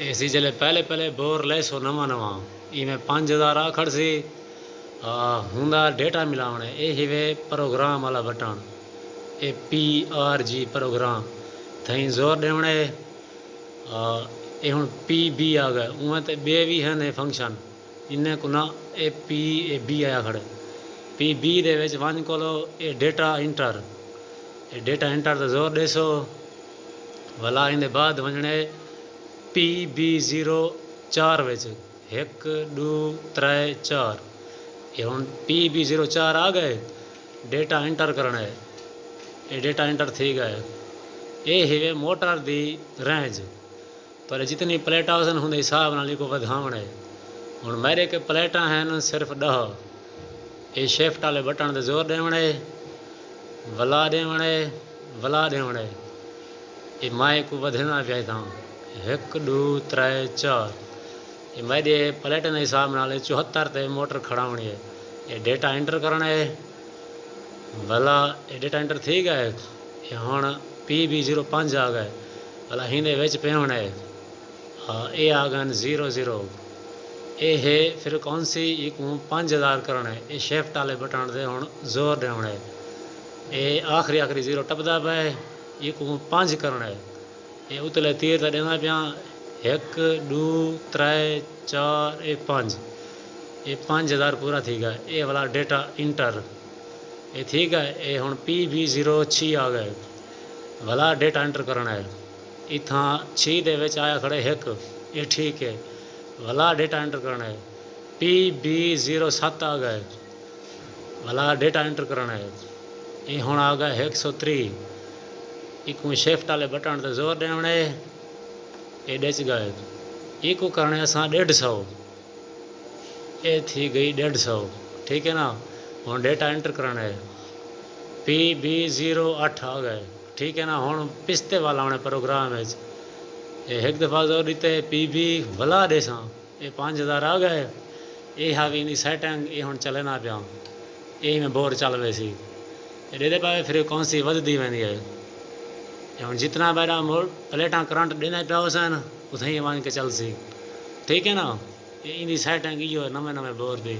اسی جلے پہلے پہلے بور لے سو نواں نواں میں 5000 آکھڑ سی ہوندا ڈیٹا ملاونے اے ہیوے پروگرام والا بٹن اے PRG پروگرام تھیں زور ڈیونے اے ہن PB آ گئے اوہاں تے بے بھی ہیں فنکشن انہیں کو نہ اے بی آیا کھڑے PB دے وچ ون کولو اے ڈیٹا انٹر تے زور دے سو ولا ان دے بعد ونجنے PB04 وچ 1 2 3 4 یہ ہن PB04 آ گئے ڈیٹا انٹر کرنا ہے یہ ڈیٹا انٹر تھی گئے یہ ہے موٹر دی رینج پر جتنی پلیٹاں سن ہوں حساب نال کو ودھاونا ہے ہن میرے کے پلیٹاں ہیں صرف 10 یہ شفٹ والے بٹن تے زور ڈیونے ولا ڈیونے یہ مائے کو ودھنا پیا تھا 1 2 3 4 یہ میرے پلیٹن کے حساب نال 74 تے موٹر کھڑاونی ہے یہ ڈیٹا انٹر کرنا ہے ولا یہ ڈیٹا انٹر تھی گئے یہ ہن PB05 آ گئے ولا ہندے وچ پیونا ہے اے آ گئے 00 اے ہے فریکوینسی ایک 5000 کرنا ہے یہ شفٹ والے بٹن دے ہن زور دیونا ہے یہ آخری 0 ٹپدا پیا ایک 5 کرنا ہے یہ اتلے تیر تے دینا پیا 1 2 3 4 یہ 5 یہ 5000 پورا تھی گیا یہ والا ڈیٹا انٹر یہ تھی گیا یہ ہن PB06 آ گئے والا ڈیٹا انٹر کرنا ہے اتھاں 6 دے وچ آیا کھڑے 1 یہ ٹھیک ہے والا ڈیٹا انٹر کرنا ہے PB07 آ گئے والا ڈیٹا انٹر کرنا ہے یہ ہن آ گیا 103 ایک شفٹ والے بٹن تے زور دیونے یہ ڈچ گئے یہ کو کرنے اساں 150 یہ تھی گئی 150 ٹھیک ہے نا ہن ڈیٹا انٹر کرنا ہے PB08 آ گئے ٹھیک ہے نا ہن پستے والا ہونے پروگرام ہے یہ ایک دفعہ زور دیتے PB ولا دے ساں یہ 5000 آ گئے یہ ہاوی دی سیٹنگ یہ ہن چلے نہ پیا یہ میں بور چل وے سی یہ دے پائے فریکوینسی ودی ویندی ہے ہن جتنا بیڑا پلیٹاں کرنٹ دینا پیا حسین اتھیں ہی ون کے چل سی ٹھیک ہے نا یہ ان دی سیٹنگ یہ نویں بور دی